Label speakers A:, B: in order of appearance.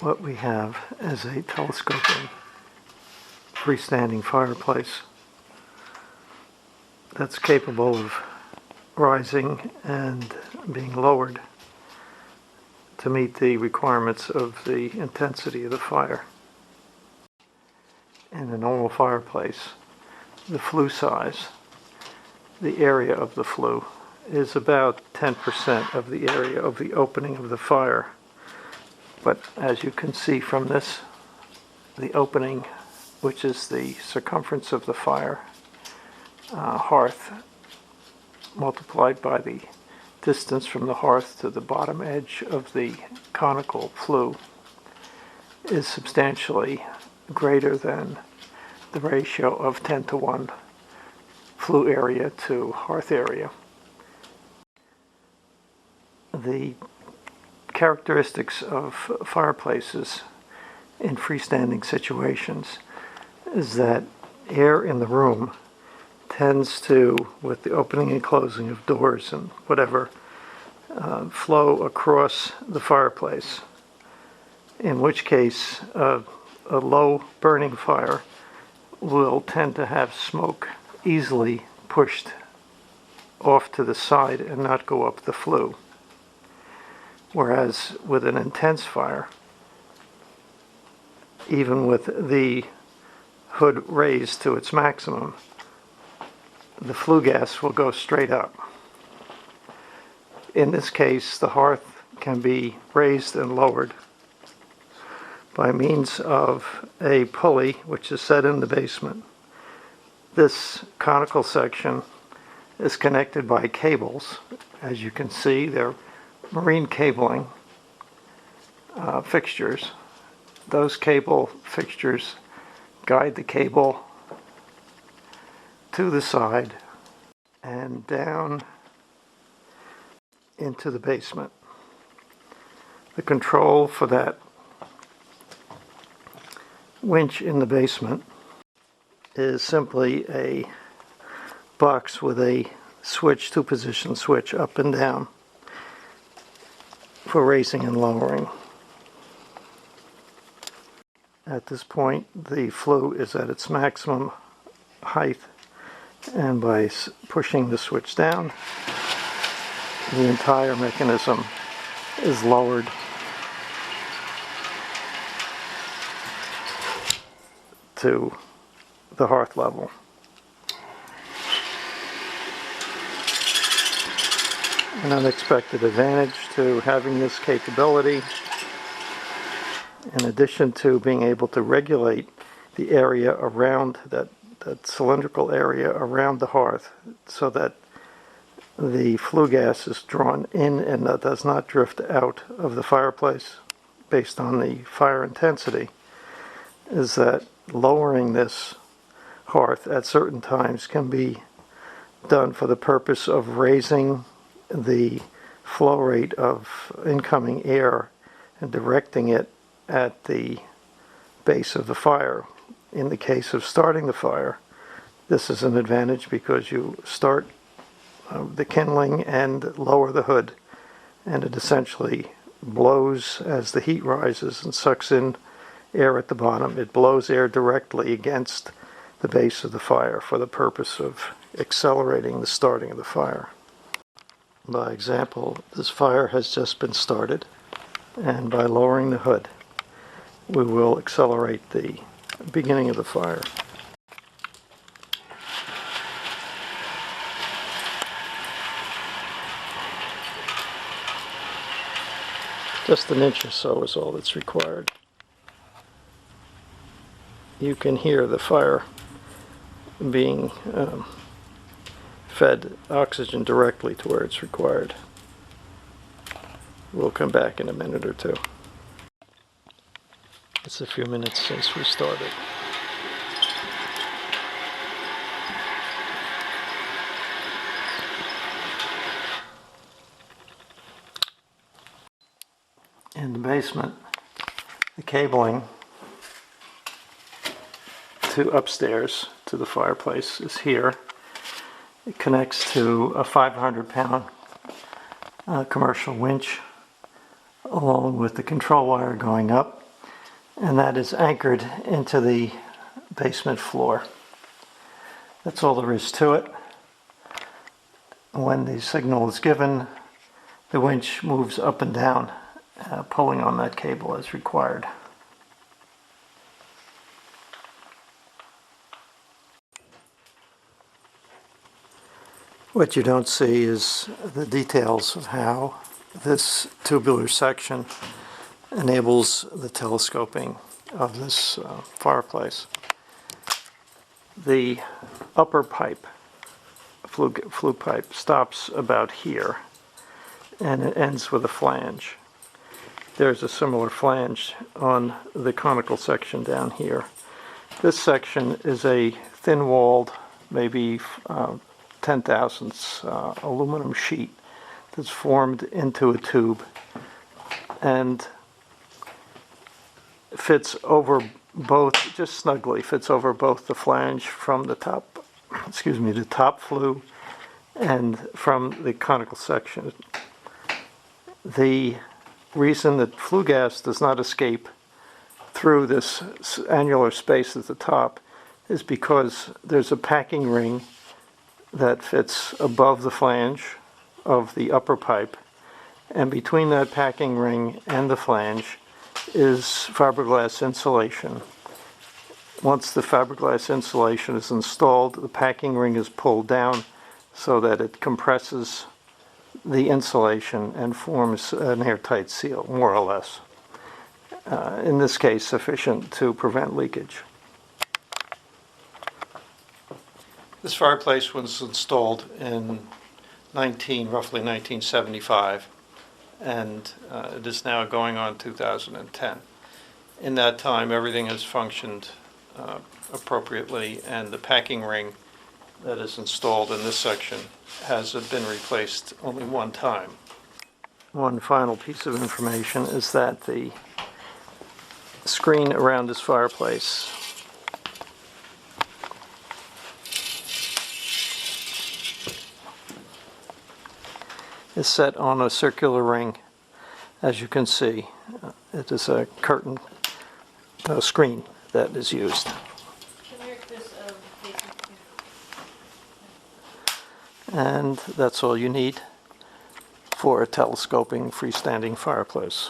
A: What we have is a telescoping freestanding fireplace that's capable of rising and being lowered to meet the requirements of the intensity of the fire. In a normal fireplace, the flue size, the area of the flue, is about 10% of the area of the opening of the fire. But as you can see from this, the opening, which is the circumference of the fire hearth multiplied by the distance from the hearth to the bottom edge of the conical flue, is substantially greater than the ratio of 10:1 flue area to hearth area. The characteristics of fireplaces in freestanding situations is that air in the room tends to, with the opening and closing of doors and whatever, flow across the fireplace, in which case a low burning fire will tend to have smoke easily pushed off to the side and not go up the flue. Whereas with an intense fire, even with the hood raised to its maximum, the flue gas will go straight up. In this case, the hearth can be raised and lowered by means of a pulley which is set in the basement. This conical section is connected by cables. As you can see, they're marine cabling fixtures. Those cable fixtures guide the cable to the side and down into the basement. The control for that winch in the basement is simply a box with a switch, two-position switch up and down for raising and lowering. At this point, the flue is at its maximum height, and by pushing the switch down, the entire mechanism is lowered to the hearth level. An unexpected advantage to having this capability, in addition to being able to regulate the area around that cylindrical area around the hearth so that the flue gas is drawn in and that does not drift out of the fireplace based on the fire intensity, is that lowering this hearth at certain times can be done for the purpose of raising the flow rate of incoming air and directing it at the base of the fire. In the case of starting the fire, this is an advantage because you start the kindling and lower the hood, and it essentially blows as the heat rises and sucks in air at the bottom. It blows air directly against the base of the fire for the purpose of accelerating the starting of the fire. By example, this fire has just been started, and by lowering the hood, we will accelerate the beginning of the fire. Just an inch or so is all that's required. You can hear the fire being fed oxygen directly to where it's required. We'll come back in a minute or two. It's a few minutes since we started. In the basement, the cabling to upstairs to the fireplace is here. It connects to a 500-pound commercial winch along with the control wire going up and that is anchored into the basement floor. That's all there is to it. When the signal is given, the winch moves up and down, pulling on that cable as required. What you don't see is the details of how this tubular section enables the telescoping of this fireplace. The upper pipe, flue pipe, stops about here, and it ends with a flange. There's a similar flange on the conical section down here. This section is a thin-walled, maybe 0.010 aluminum sheet that's formed into a tube and fits over both, just snugly fits over both the flange from the top, the top flue, and from the conical section. The reason that flue gas does not escape through this annular space at the top is because there's a packing ring that fits above the flange of the upper pipe, and between that packing ring and the flange is fiberglass insulation. Once the fiberglass insulation is installed, the packing ring is pulled down so that it compresses the insulation and forms an airtight seal, more or less. In this case, sufficient to prevent leakage. This fireplace was installed in roughly 1975, and it is now going on 2010. In that time, everything has functioned appropriately, and the packing ring that is installed in this section has been replaced only one time. One final piece of information is that the screen around this fireplace is set on a circular ring. As you can see, it is a curtain, a screen that is used. And that's all you need for a telescoping freestanding fireplace.